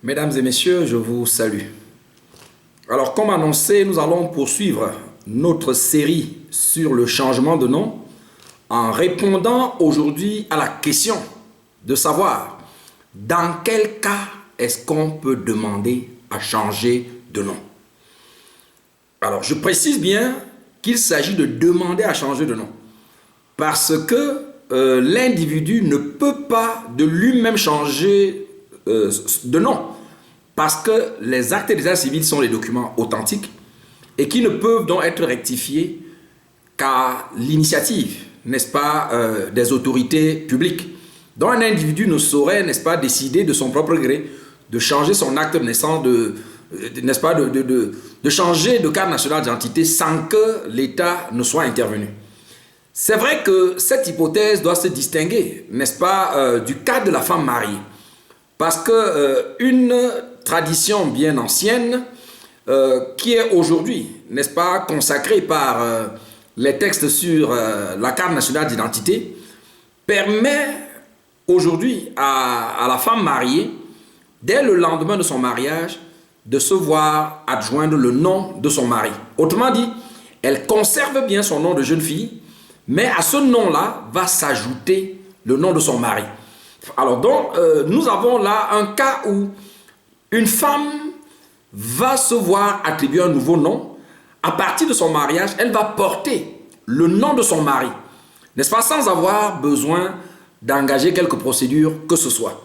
Mesdames et messieurs, je vous salue. Alors, comme annoncé, nous allons poursuivre notre série sur le changement de nom en répondant aujourd'hui à la question de savoir dans quel cas est-ce qu'on peut demander à changer de nom. Alors, je précise bien qu'il s'agit de demander à changer de nom parce que l'individu ne peut pas de lui-même changer de nom parce que les actes d'état civil sont les documents authentiques et qui ne peuvent donc être rectifiés qu'à l'initiative, n'est-ce pas, des autorités publiques. Donc un individu ne saurait, n'est-ce pas, décider de son propre gré de changer son acte de naissance, n'est-ce pas, de changer de carte nationale d'identité sans que l'État ne soit intervenu. C'est vrai que cette hypothèse doit se distinguer, n'est-ce pas, du cas de la femme mariée. Parce qu'une tradition bien ancienne, qui est aujourd'hui, n'est-ce pas, consacrée par les textes sur la carte nationale d'identité, permet aujourd'hui à la femme mariée, dès le lendemain de son mariage, de se voir adjoindre le nom de son mari. Autrement dit, elle conserve bien son nom de jeune fille, mais à ce nom-là va s'ajouter le nom de son mari. Alors donc, nous avons là un cas où une femme va se voir attribuer un nouveau nom. À partir de son mariage, elle va porter le nom de son mari, n'est-ce pas, sans avoir besoin d'engager quelque procédure que ce soit.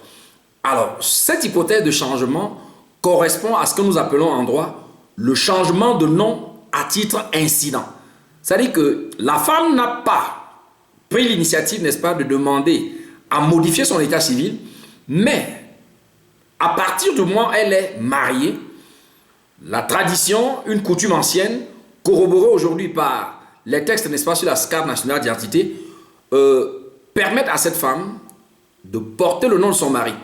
Alors, cette hypothèse de changement correspond à ce que nous appelons en droit le changement de nom à titre incident. C'est-à-dire que la femme n'a pas pris l'initiative, n'est-ce pas, de demander à modifier son état civil, mais à partir du moment où elle est mariée, la tradition, une coutume ancienne, corroborée aujourd'hui par les textes, n'est-ce pas, sur la carte nationale d'identité, permettent à cette femme de porter le nom de son mari.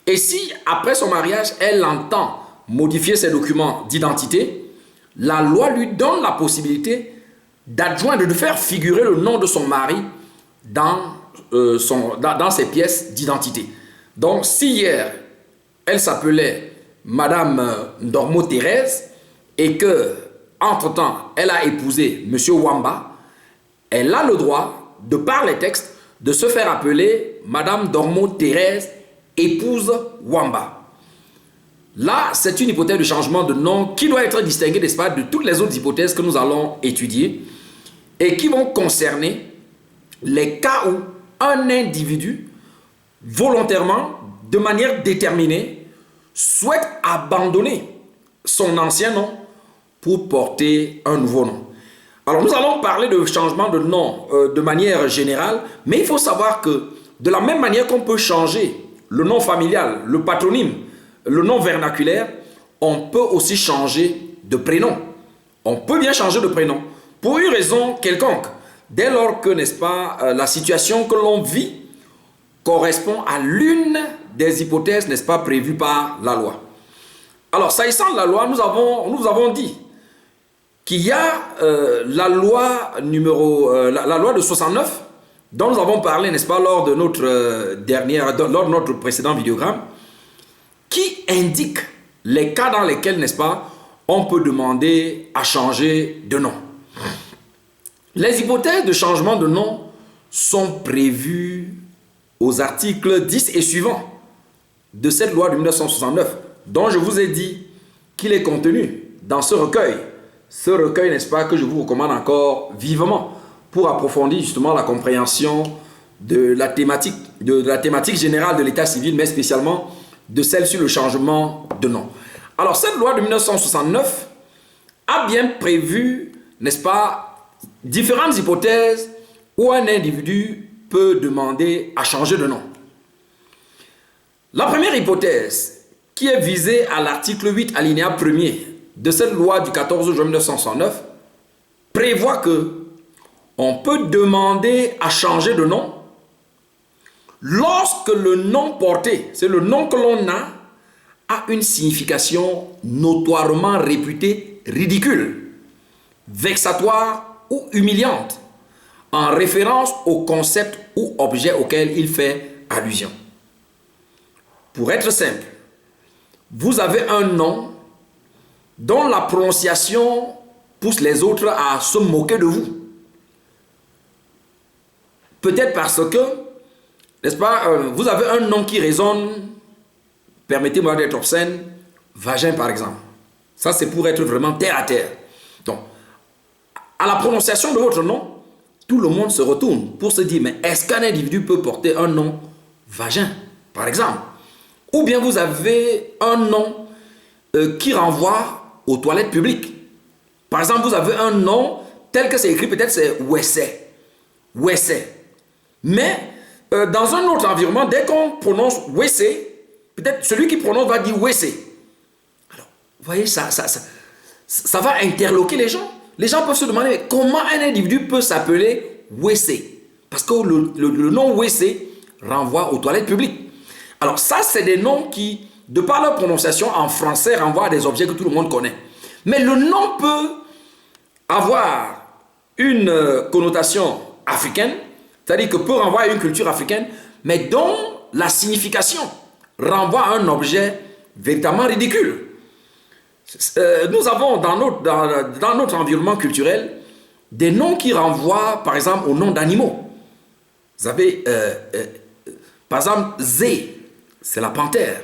Et si, après son mariage, elle entend modifier ses documents d'identité, la loi lui donne la possibilité d'adjoindre, de faire figurer le nom de son mari dans ses pièces d'identité. Donc, si hier, elle s'appelait Madame Ndormo Thérèse et que, entre-temps, elle a épousé Monsieur Wamba, elle a le droit, de par les textes, de se faire appeler Madame Ndormo Thérèse, épouse Wamba. Là, c'est une hypothèse de changement de nom qui doit être distinguée, n'est-ce pas, de toutes les autres hypothèses que nous allons étudier et qui vont concerner les cas où un individu, volontairement, de manière déterminée, souhaite abandonner son ancien nom pour porter un nouveau nom. Alors, nous allons parler de changement de nom de manière générale, mais il faut savoir que de la même manière qu'on peut changer le nom familial, le patronyme, le nom vernaculaire, on peut aussi changer de prénom. On peut bien changer de prénom pour une raison quelconque. Dès lors que, n'est-ce pas, la situation que l'on vit correspond à l'une des hypothèses, n'est-ce pas, prévues par la loi. Alors, s'agissant de la loi, nous avons dit qu'il y a la loi de 69, dont nous avons parlé, n'est-ce pas, lors de notre précédent vidéogramme, qui indique les cas dans lesquels, n'est-ce pas, on peut demander à changer de nom. Les hypothèses de changement de nom sont prévues aux articles 10 et suivants de cette loi de 1969, dont je vous ai dit qu'il est contenu dans ce recueil. Ce recueil, n'est-ce pas, que je vous recommande encore vivement pour approfondir justement la compréhension de la thématique générale de l'état civil, mais spécialement de celle sur le changement de nom. Alors, cette loi de 1969 a bien prévu, n'est-ce pas, différentes hypothèses où un individu peut demander à changer de nom. La première hypothèse, qui est visée à l'article 8, alinéa 1er de cette loi du 14 juin 1969, prévoit que on peut demander à changer de nom lorsque le nom porté, c'est le nom que l'on a une signification notoirement réputée ridicule, vexatoire ou humiliante, en référence au concept ou objet auquel il fait allusion. Pour être simple, vous avez un nom dont la prononciation pousse les autres à se moquer de vous. Peut-être parce que, n'est-ce pas, vous avez un nom qui résonne, permettez-moi d'être obscène, vagin par exemple. Ça, c'est pour être vraiment terre à terre. Donc, à la prononciation de votre nom, tout le monde se retourne pour se dire, mais est-ce qu'un individu peut porter un nom vagin, par exemple? Ou bien vous avez un nom qui renvoie aux toilettes publiques. Par exemple, vous avez un nom tel que c'est écrit, peut-être c'est Wessé. Wessé. Mais dans un autre environnement, dès qu'on prononce Wessé, peut-être celui qui prononce va dire Wessé. Alors, vous voyez, ça va interloquer les gens. Les gens peuvent se demander comment un individu peut s'appeler Wessé. Parce que le nom Wessé renvoie aux toilettes publiques. Alors ça, c'est des noms qui, de par leur prononciation en français, renvoient à des objets que tout le monde connaît. Mais le nom peut avoir une connotation africaine, c'est-à-dire que peut renvoyer à une culture africaine, mais dont la signification renvoie à un objet véritablement ridicule. Nous avons dans notre environnement culturel des noms qui renvoient par exemple aux noms d'animaux. Vous avez par exemple Zé, c'est la panthère.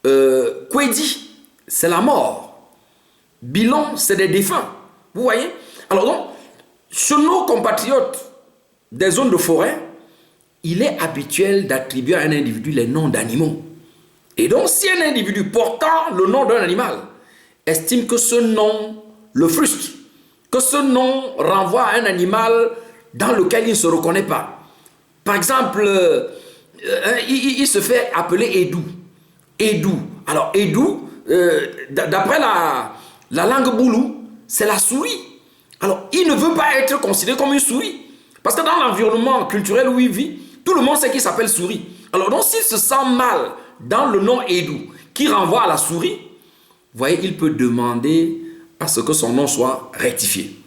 Kwedi, c'est la mort. Bilon, c'est des défunts. Vous voyez? Alors donc, chez nos compatriotes des zones de forêt, il est habituel d'attribuer à un individu les noms d'animaux. Et donc, si un individu portant le nom d'un animal estime que ce nom le frustre, que ce nom renvoie à un animal dans lequel il ne se reconnaît pas. Par exemple, il se fait appeler Edou. Edou. Alors, Edou, d'après la langue boulou, c'est la souris. Alors, il ne veut pas être considéré comme une souris. Parce que dans l'environnement culturel où il vit, tout le monde sait qu'il s'appelle souris. Alors, donc, s'il se sent mal dans le nom Edou, qui renvoie à la souris, vous voyez, il peut demander à ce que son nom soit rectifié.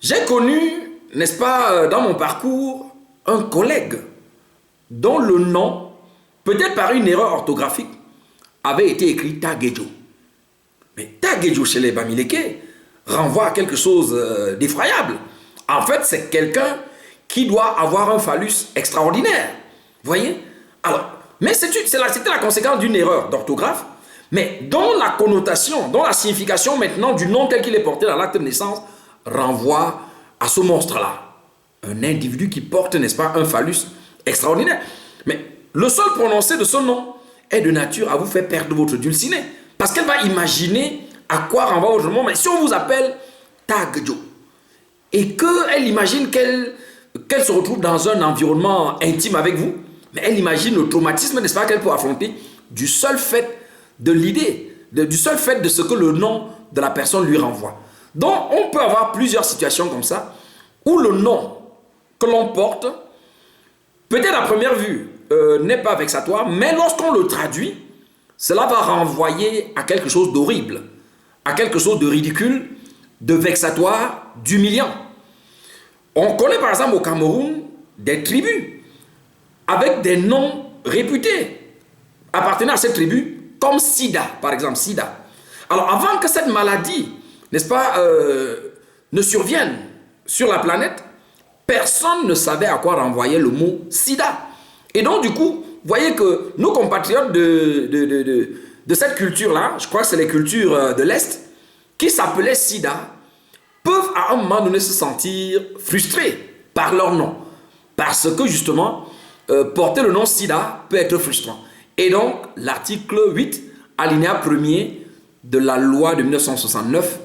J'ai connu, n'est-ce pas, dans mon parcours, un collègue dont le nom, peut-être par une erreur orthographique, avait été écrit Taguejo. Mais Taguejo chez les Bamileke renvoie à quelque chose d'effroyable. En fait, c'est quelqu'un qui doit avoir un phallus extraordinaire. Vous voyez? Alors, mais c'était la conséquence d'une erreur d'orthographe, mais dont la connotation, dont la signification maintenant du nom tel qu'il est porté dans l'acte de naissance renvoie à ce monstre-là. Un individu qui porte, n'est-ce pas, un phallus extraordinaire. Mais le seul prononcé de ce nom est de nature à vous faire perdre votre dulcinée. Parce qu'elle va imaginer à quoi renvoie votre nom. Mais si on vous appelle Tagjo, et qu'elle imagine qu'elle se retrouve dans un environnement intime avec vous, mais elle imagine le traumatisme, n'est-ce pas, qu'elle peut affronter du seul fait de l'idée, du seul fait de ce que le nom de la personne lui renvoie. Donc, on peut avoir plusieurs situations comme ça, où le nom que l'on porte, peut-être à première vue, n'est pas vexatoire, mais lorsqu'on le traduit, cela va renvoyer à quelque chose d'horrible, à quelque chose de ridicule, de vexatoire, d'humiliant. On connaît par exemple au Cameroun des tribus avec des noms réputés appartenant à cette tribu, comme Sida, par exemple, Sida. Alors avant que cette maladie, n'est-ce pas, ne survienne sur la planète, personne ne savait à quoi renvoyait le mot Sida. Et donc du coup, vous voyez que nos compatriotes de cette culture-là, je crois que c'est les cultures de l'Est, qui s'appelaient Sida, peuvent à un moment donné se sentir frustrés par leur nom. Parce que justement, porter le nom Sida peut être frustrant. Et donc, l'article 8, alinéa 1er de la loi de 1969,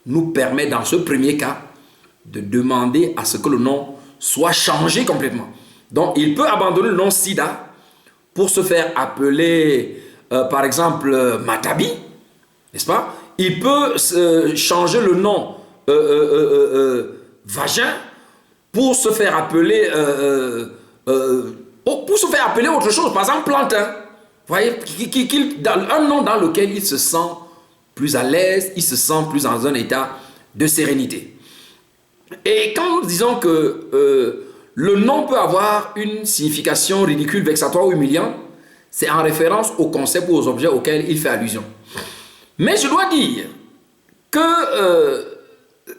nous permet dans ce premier cas de demander à ce que le nom soit changé complètement. Donc, il peut abandonner le nom Sida pour se faire appeler, par exemple, Matabi, n'est-ce pas? Il peut changer le nom Vagin pour se faire appeler autre chose, par exemple Plantain. Vous voyez, un nom dans lequel il se sent plus à l'aise, il se sent plus dans un état de sérénité. Et quand nous disons que le nom peut avoir une signification ridicule, vexatoire ou humiliante, c'est en référence au concept ou aux objets auxquels il fait allusion. Mais je dois dire que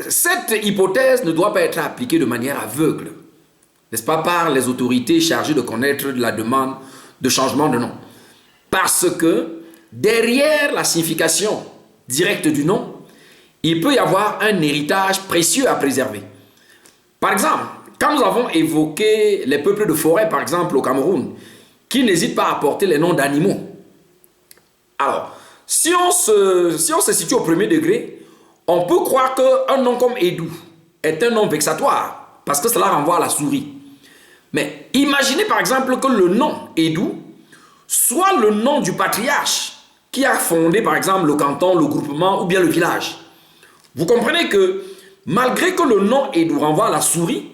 cette hypothèse ne doit pas être appliquée de manière aveugle, n'est-ce pas, par les autorités chargées de connaître la demande de changement de nom. Parce que derrière la signification directe du nom, il peut y avoir un héritage précieux à préserver. Par exemple, quand nous avons évoqué les peuples de forêt, par exemple au Cameroun, qui n'hésitent pas à porter les noms d'animaux. Alors, si on se situe au premier degré, on peut croire qu'un nom comme Edou est un nom vexatoire, parce que cela renvoie à la souris. Mais imaginez par exemple que le nom Edou soit le nom du patriarche qui a fondé par exemple le canton, le groupement ou bien le village. Vous comprenez que malgré que le nom Edou renvoie à la souris,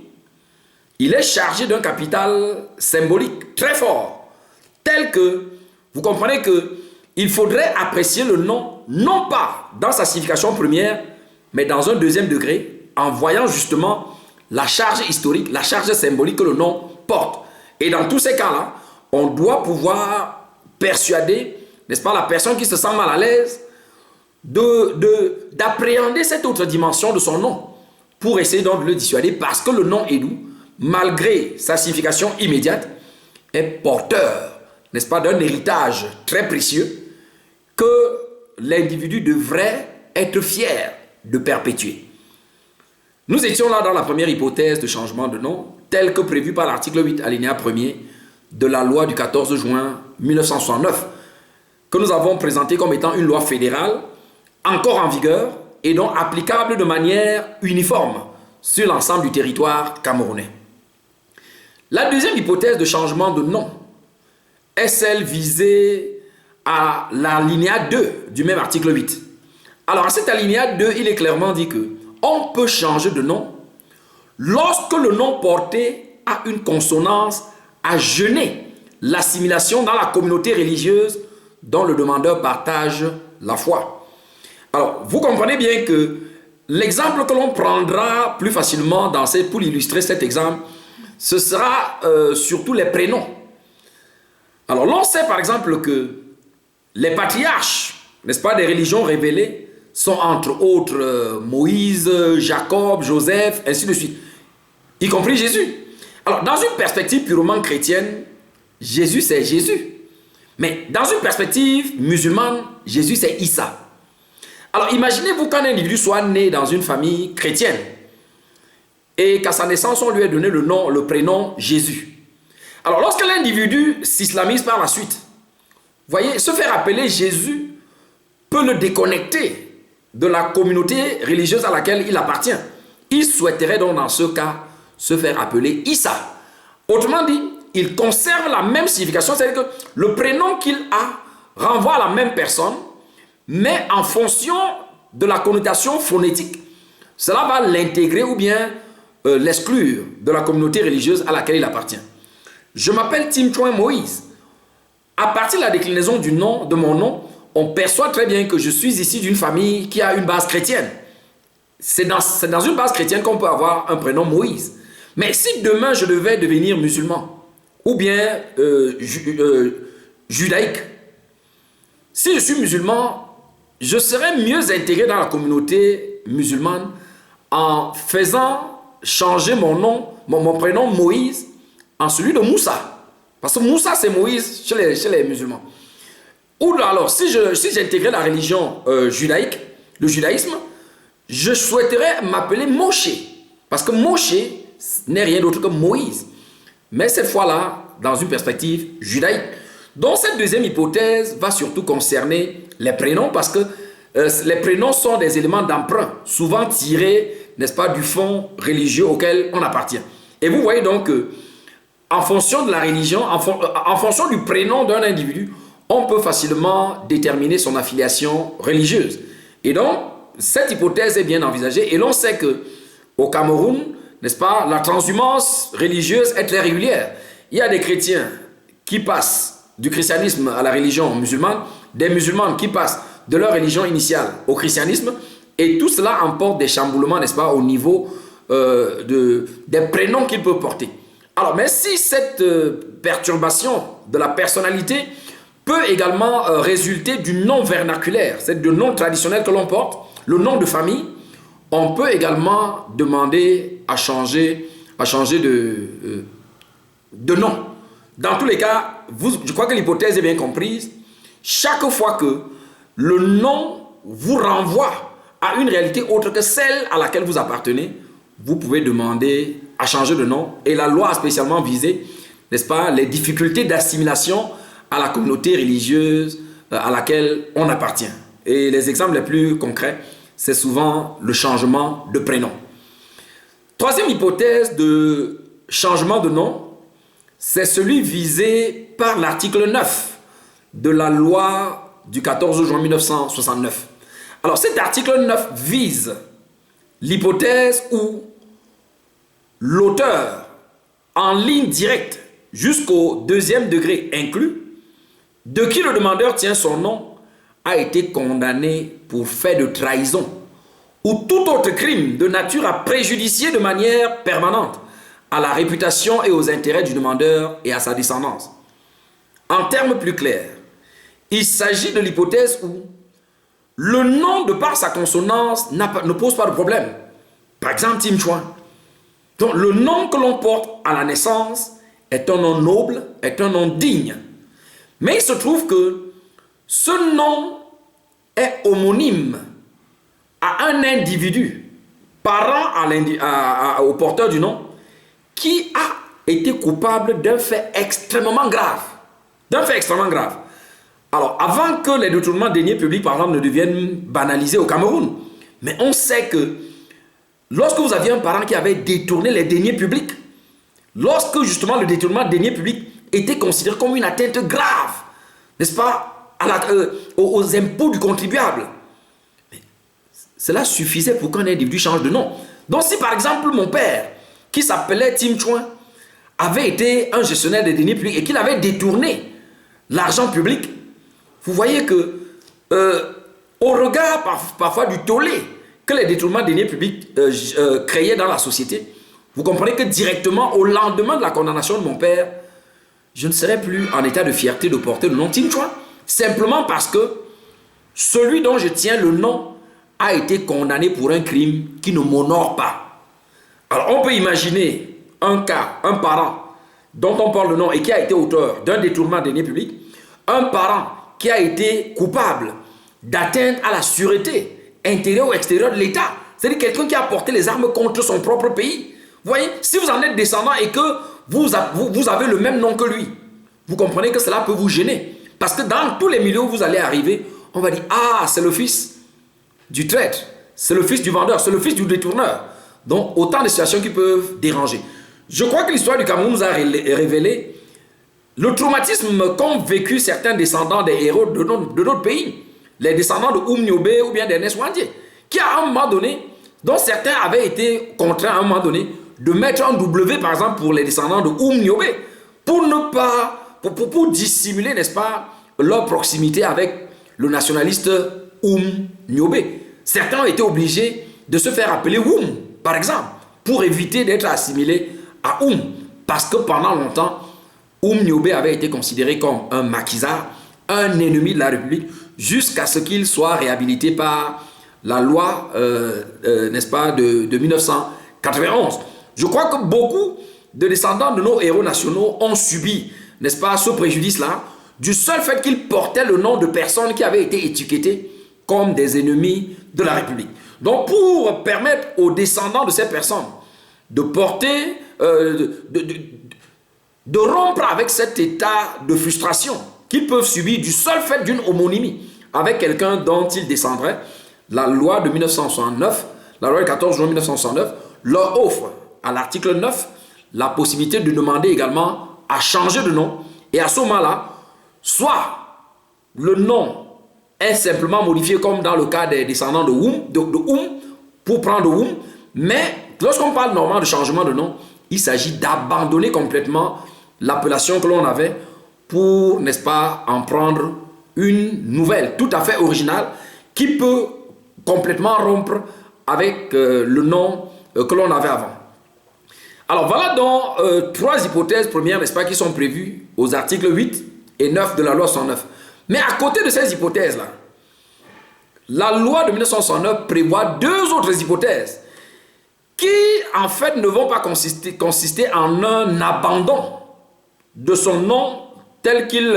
il est chargé d'un capital symbolique très fort, tel que vous comprenez qu'il faudrait apprécier le nom non pas dans sa signification première, mais dans un deuxième degré, en voyant justement la charge historique, la charge symbolique que le nom porte. Et dans tous ces cas-là, on doit pouvoir persuader, n'est-ce pas, la personne qui se sent mal à l'aise d'appréhender cette autre dimension de son nom pour essayer donc de le dissuader, parce que le nom Edou, malgré sa signification immédiate, est porteur, n'est-ce pas, d'un héritage très précieux que l'individu devrait être fier de perpétuer. Nous étions là dans la première hypothèse de changement de nom, telle que prévue par l'article 8, alinéa 1er de la loi du 14 juin 1969, que nous avons présenté comme étant une loi fédérale, encore en vigueur et donc applicable de manière uniforme sur l'ensemble du territoire camerounais. La deuxième hypothèse de changement de nom est celle visée à l'alinéa 2 du même article 8. Alors, à cet alinéa 2, il est clairement dit que on peut changer de nom lorsque le nom porté a une consonance à gêner l'assimilation dans la communauté religieuse dont le demandeur partage la foi. Alors, vous comprenez bien que l'exemple que l'on prendra plus facilement pour illustrer cet exemple, ce sera surtout les prénoms. Alors, l'on sait par exemple que les patriarches, n'est-ce pas, des religions révélées, sont entre autres Moïse, Jacob, Joseph, ainsi de suite, y compris Jésus. Alors, dans une perspective purement chrétienne, Jésus c'est Jésus. Mais dans une perspective musulmane, Jésus c'est Issa. Alors, imaginez-vous qu'un individu soit né dans une famille chrétienne et qu'à sa naissance, on lui ait donné le prénom Jésus. Alors, lorsque l'individu s'islamise par la suite, voyez, se faire appeler Jésus peut le déconnecter de la communauté religieuse à laquelle il appartient. Il souhaiterait donc dans ce cas se faire appeler Issa. Autrement dit, il conserve la même signification, c'est-à-dire que le prénom qu'il a renvoie à la même personne, mais en fonction de la connotation phonétique. Cela va l'intégrer ou bien l'exclure de la communauté religieuse à laquelle il appartient. Je m'appelle Tim Chouin Moïse. À partir de la déclinaison du nom, de mon nom, on perçoit très bien que je suis ici d'une famille qui a une base chrétienne. C'est dans une base chrétienne qu'on peut avoir un prénom Moïse. Mais si demain je devais devenir musulman, ou bien judaïque, si je suis musulman, je serais mieux intégré dans la communauté musulmane en faisant changer mon nom, mon prénom Moïse, en celui de Moussa. Parce que Moussa c'est Moïse chez les musulmans. Ou alors, si j'intégrais la religion judaïque, le judaïsme, je souhaiterais m'appeler Moshe. Parce que Moshe n'est rien d'autre que Moïse. Mais cette fois-là, dans une perspective judaïque. Donc, cette deuxième hypothèse va surtout concerner les prénoms, parce que les prénoms sont des éléments d'emprunt, souvent tirés, n'est-ce pas, du fond religieux auquel on appartient. Et vous voyez donc que, en fonction de la religion, en fonction du prénom d'un individu, on peut facilement déterminer son affiliation religieuse. Et donc, cette hypothèse est bien envisagée. Et l'on sait qu'au Cameroun, n'est-ce pas, la transhumance religieuse est très régulière. Il y a des chrétiens qui passent du christianisme à la religion musulmane, des musulmans qui passent de leur religion initiale au christianisme, et tout cela emporte des chamboulements, n'est-ce pas, au niveau des prénoms qu'ils peuvent porter. Alors, mais si cette perturbation de la personnalité peut également résulter du nom vernaculaire, c'est le nom traditionnel que l'on porte, le nom de famille. On peut également demander à changer de nom. Dans tous les cas, je crois que l'hypothèse est bien comprise. Chaque fois que le nom vous renvoie à une réalité autre que celle à laquelle vous appartenez, vous pouvez demander à changer de nom. Et la loi a spécialement visé, n'est-ce pas, les difficultés d'assimilation à la communauté religieuse à laquelle on appartient. Et les exemples les plus concrets, c'est souvent le changement de prénom. Troisième hypothèse de changement de nom, c'est celui visé par l'article 9 de la loi du 14 juin 1969. Alors cet article 9 vise l'hypothèse où l'auteur, en ligne directe jusqu'au deuxième degré inclus, de qui le demandeur tient son nom, a été condamné pour fait de trahison ou tout autre crime de nature à préjudicier de manière permanente à la réputation et aux intérêts du demandeur et à sa descendance. En termes plus clairs, il s'agit de l'hypothèse où le nom, de par sa consonance, ne pose pas de problème. Par exemple, Tim Chouin. Donc, le nom que l'on porte à la naissance est un nom noble, est un nom digne. Mais il se trouve que ce nom est homonyme à un individu, parent au porteur du nom, qui a été coupable d'un fait extrêmement grave. Alors, avant que les détournements de deniers publics, par exemple, ne deviennent banalisés au Cameroun, mais on sait que lorsque vous aviez un parent qui avait détourné les deniers publics, lorsque justement le détournement de deniers publics était considéré comme une atteinte grave, n'est-ce pas, aux impôts du contribuable, mais cela suffisait pour qu'un individu change de nom. Donc si par exemple mon père, qui s'appelait Tim Chouin, avait été un gestionnaire des deniers publics et qu'il avait détourné l'argent public, vous voyez que au regard parfois du tollé que les détournements de deniers publics créaient dans la société, vous comprenez que directement au lendemain de la condamnation de mon père, je ne serais plus en état de fierté de porter le nom Tim Chouin, simplement parce que celui dont je tiens le nom a été condamné pour un crime qui ne m'honore pas. Alors on peut imaginer un cas, un parent dont on parle le nom et qui a été auteur d'un détournement de deniers publics, un parent qui a été coupable d'atteinte à la sûreté intérieure ou extérieure de l'État, c'est-à-dire quelqu'un qui a porté les armes contre son propre pays. Vous voyez, si vous en êtes descendant et que vous avez le même nom que lui, vous comprenez que cela peut vous gêner. Parce que dans tous les milieux où vous allez arriver, on va dire, ah, c'est le fils du traître, c'est le fils du vendeur, c'est le fils du détourneur. Donc, autant de situations qui peuvent déranger. Je crois que l'histoire du Cameroun nous a révélé le traumatisme qu'ont vécu certains descendants des héros de notre pays. Les descendants de Oum Niobé ou bien d'Ernest Ouandié, qui à un moment donné, dont certains avaient été contraints à un moment donné de mettre un W par exemple pour les descendants de Oum Niobé, pour ne pas, pour dissimuler, n'est-ce pas, leur proximité avec le nationaliste Oum Niobé. Certains ont été obligés de se faire appeler Oum, par exemple, pour éviter d'être assimilés à Oum, parce que pendant longtemps, Oum Niobé avait été considéré comme un maquisard, un ennemi de la République, jusqu'à ce qu'il soit réhabilité par la loi, n'est-ce pas, de 1991. Je crois que beaucoup de descendants de nos héros nationaux ont subi, n'est-ce pas, ce préjudice-là, du seul fait qu'ils portaient le nom de personnes qui avaient été étiquetées comme des ennemis de la République. Donc, pour permettre aux descendants de ces personnes de porter, de rompre avec cet état de frustration qu'ils peuvent subir du seul fait d'une homonymie avec quelqu'un dont ils descendraient, la loi de 1969, la loi du 14 juin 1969, leur offre à l'article 9 la possibilité de demander également à changer de nom. Et à ce moment-là, soit le nom est simplement modifié comme dans le cas des descendants de Oum, pour prendre Oum, mais lorsqu'on parle normalement de changement de nom, il s'agit d'abandonner complètement l'appellation que l'on avait pour, n'est-ce pas, en prendre une nouvelle, tout à fait originale, qui peut complètement rompre avec le nom que l'on avait avant. Alors voilà donc trois hypothèses premières, n'est-ce pas, qui sont prévues aux articles 8 et 9 de la loi 109. Mais à côté de ces hypothèses-là, la loi de 1969 prévoit deux autres hypothèses qui, en fait, ne vont pas consister en un abandon de son nom tel qu'il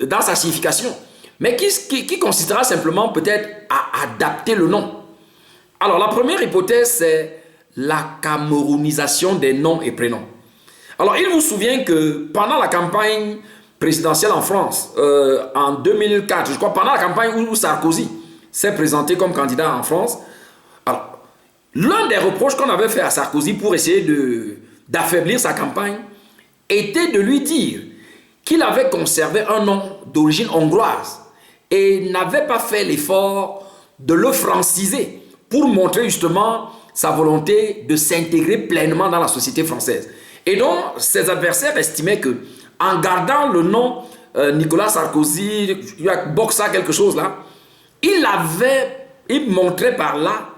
dans sa signification, mais qui consistera simplement peut-être à adapter le nom. Alors, la première hypothèse, c'est la camerounisation des noms et prénoms. Alors, il vous souvient que pendant la campagne présidentielle en France, en 2004, je crois, pendant la campagne où Sarkozy s'est présenté comme candidat en France, alors, l'un des reproches qu'on avait fait à Sarkozy pour essayer d'affaiblir sa campagne était de lui dire qu'il avait conservé un nom d'origine hongroise et n'avait pas fait l'effort de le franciser pour montrer justement sa volonté de s'intégrer pleinement dans la société française. Et donc, ses adversaires estimaient que en gardant le nom Nicolas Sarkozy, Boxa, quelque chose là, il montrait par là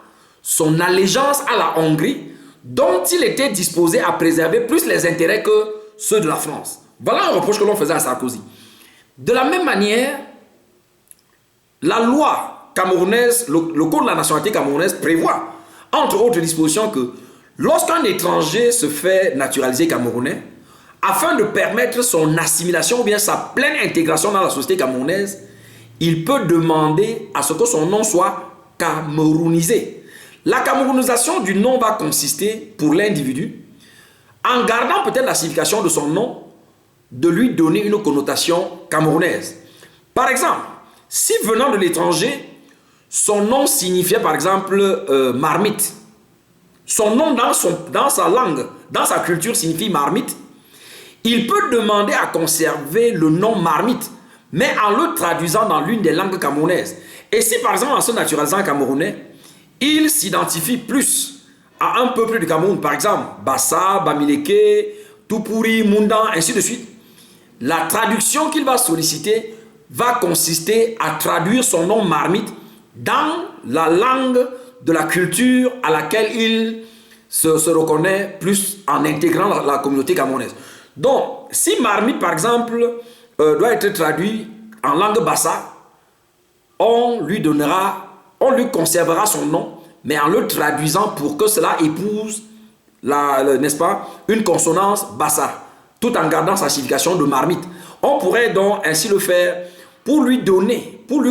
son allégeance à la Hongrie, dont il était disposé à préserver plus les intérêts que ceux de la France. Voilà un reproche que l'on faisait à Sarkozy. De la même manière, la loi camerounaise, le code de la nationalité camerounaise prévoit, entre autres dispositions, que lorsqu'un étranger se fait naturaliser camerounais, afin de permettre son assimilation ou bien sa pleine intégration dans la société camerounaise, il peut demander à ce que son nom soit camerounisé. La camerounisation du nom va consister pour l'individu, en gardant peut-être la signification de son nom, de lui donner une connotation camerounaise. Par exemple, si venant de l'étranger, son nom signifiait par exemple marmite, son nom dans sa langue, dans sa culture signifie marmite, il peut demander à conserver le nom marmite, mais en le traduisant dans l'une des langues camerounaises. Et si par exemple en se naturalisant camerounais, il s'identifie plus à un peuple du Cameroun, par exemple Bassa, Bamileke, Tupuri, Mundan, ainsi de suite, la traduction qu'il va solliciter va consister à traduire son nom marmite dans la langue de la culture à laquelle il se reconnaît plus en intégrant la communauté camerounaise. Donc, si marmite, par exemple, doit être traduit en langue bassa, on lui conservera son nom, mais en le traduisant pour que cela épouse, n'est-ce pas, une consonance bassa, tout en gardant sa signification de marmite. On pourrait donc ainsi le faire pour lui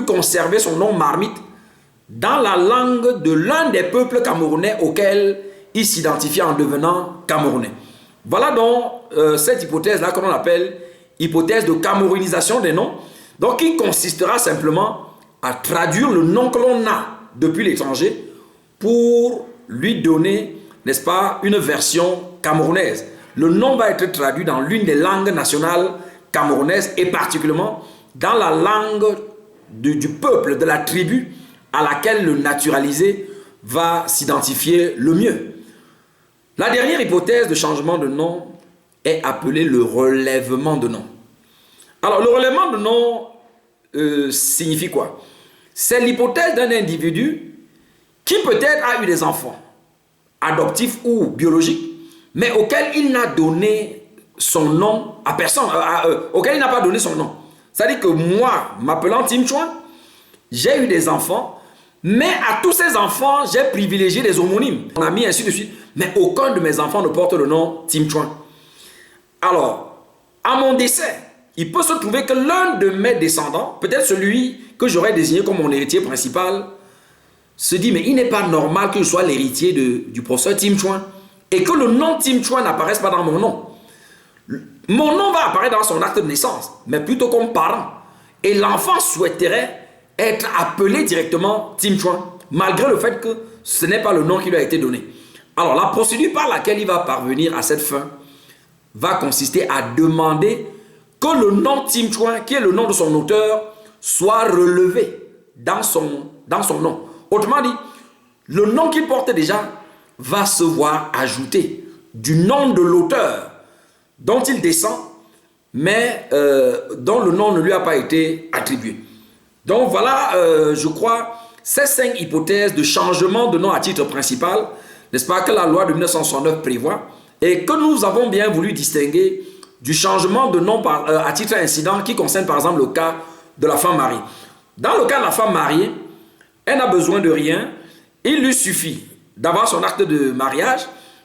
conserver son nom marmite dans la langue de l'un des peuples camerounais auquel il s'identifie en devenant camerounais. Voilà donc cette hypothèse-là que l'on appelle hypothèse de camerounisation des noms, donc qui consistera simplement à traduire le nom que l'on a depuis l'étranger pour lui donner, n'est-ce pas, une version camerounaise. Le nom va être traduit dans l'une des langues nationales camerounaises et particulièrement dans la langue du peuple, de la tribu à laquelle le naturalisé va s'identifier le mieux. La dernière hypothèse de changement de nom est appelée le relèvement de nom. Alors, le relèvement de nom signifie quoi? C'est l'hypothèse d'un individu qui peut-être a eu des enfants, adoptifs ou biologiques, mais auquel il n'a donné son nom à personne, auquel il n'a pas donné son nom. C'est-à-dire que moi, m'appelant Tim Chouan, j'ai eu des enfants, mais à tous ces enfants, j'ai privilégié des homonymes. On a mis ainsi de suite. Mais aucun de mes enfants ne porte le nom Tim Chouan. Alors, à mon décès, il peut se trouver que l'un de mes descendants, peut-être celui que j'aurais désigné comme mon héritier principal, se dit, mais il n'est pas normal que je sois l'héritier du professeur Tim Chouan et que le nom Tim Chouan n'apparaisse pas dans mon nom. Mon nom va apparaître dans son acte de naissance, mais plutôt comme parent. Et l'enfant souhaiterait être appelé directement Tim Chouan, malgré le fait que ce n'est pas le nom qui lui a été donné. Alors, la procédure par laquelle il va parvenir à cette fin va consister à demander que le nom Tim Chouan, qui est le nom de son auteur, soit relevé dans son nom. Autrement dit, le nom qu'il porte déjà va se voir ajouté du nom de l'auteur dont il descend, mais dont le nom ne lui a pas été attribué. Donc voilà, je crois, ces 5 hypothèses de changement de nom à titre principal, n'est-ce pas, que la loi de 1969 prévoit et que nous avons bien voulu distinguer du changement de nom à titre incident qui concerne par exemple le cas de la femme mariée. Dans le cas de la femme mariée, elle n'a besoin de rien. Il lui suffit d'avoir son acte de mariage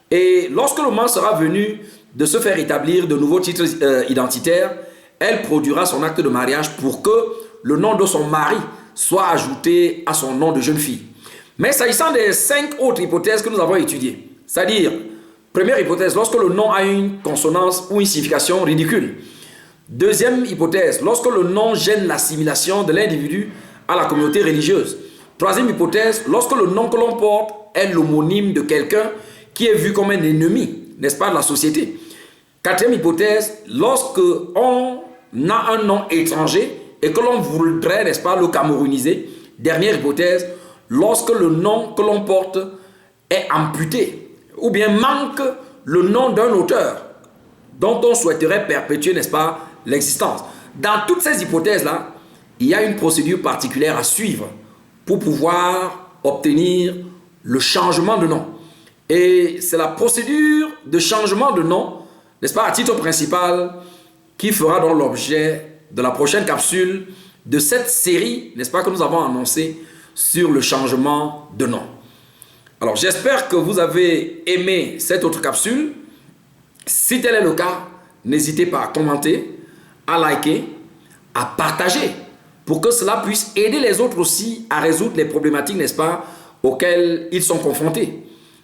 et lorsque le moment sera venu de se faire établir de nouveaux titres identitaires, elle produira son acte de mariage pour que le nom de son mari soit ajouté à son nom de jeune fille. Mais s'agissant des 5 autres hypothèses que nous avons étudiées, c'est-à-dire, première hypothèse, lorsque le nom a une consonance ou une signification ridicule. Deuxième hypothèse, lorsque le nom gêne l'assimilation de l'individu à la communauté religieuse. Troisième hypothèse, lorsque le nom que l'on porte est l'homonyme de quelqu'un qui est vu comme un ennemi, n'est-ce pas, de la société. Quatrième hypothèse, lorsque on a un nom étranger et que l'on voudrait, n'est-ce pas, le camerouniser. Dernière hypothèse, lorsque le nom que l'on porte est amputé ou bien manque le nom d'un auteur dont on souhaiterait perpétuer, n'est-ce pas, l'existence. Dans toutes ces hypothèses-là, il y a une procédure particulière à suivre pour pouvoir obtenir le changement de nom. Et c'est la procédure de changement de nom, n'est-ce pas, à titre principal, qui fera donc l'objet de la prochaine capsule de cette série, n'est-ce pas, que nous avons annoncée sur le changement de nom. Alors, j'espère que vous avez aimé cette autre capsule. Si tel est le cas, n'hésitez pas à commenter, à liker, à partager, pour que cela puisse aider les autres aussi à résoudre les problématiques, n'est-ce pas, auxquelles ils sont confrontés.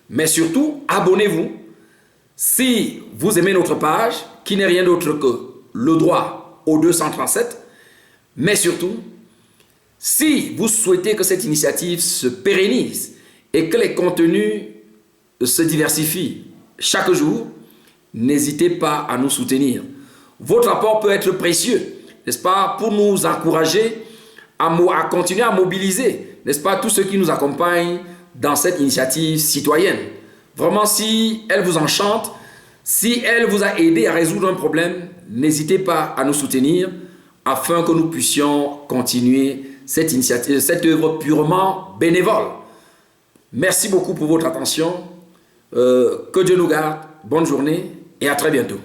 Mais surtout, abonnez-vous si vous aimez notre page, qui n'est rien d'autre que le droit au 237. Mais surtout, si vous souhaitez que cette initiative se pérennise et que les contenus se diversifient chaque jour, n'hésitez pas à nous soutenir. Votre apport peut être précieux, n'est-ce pas, pour nous encourager à continuer à mobiliser, n'est-ce pas, tous ceux qui nous accompagnent dans cette initiative citoyenne. Vraiment, si elle vous enchante, si elle vous a aidé à résoudre un problème, n'hésitez pas à nous soutenir afin que nous puissions continuer cette initiative, cette œuvre purement bénévole. Merci beaucoup pour votre attention. Que Dieu nous garde. Bonne journée et à très bientôt.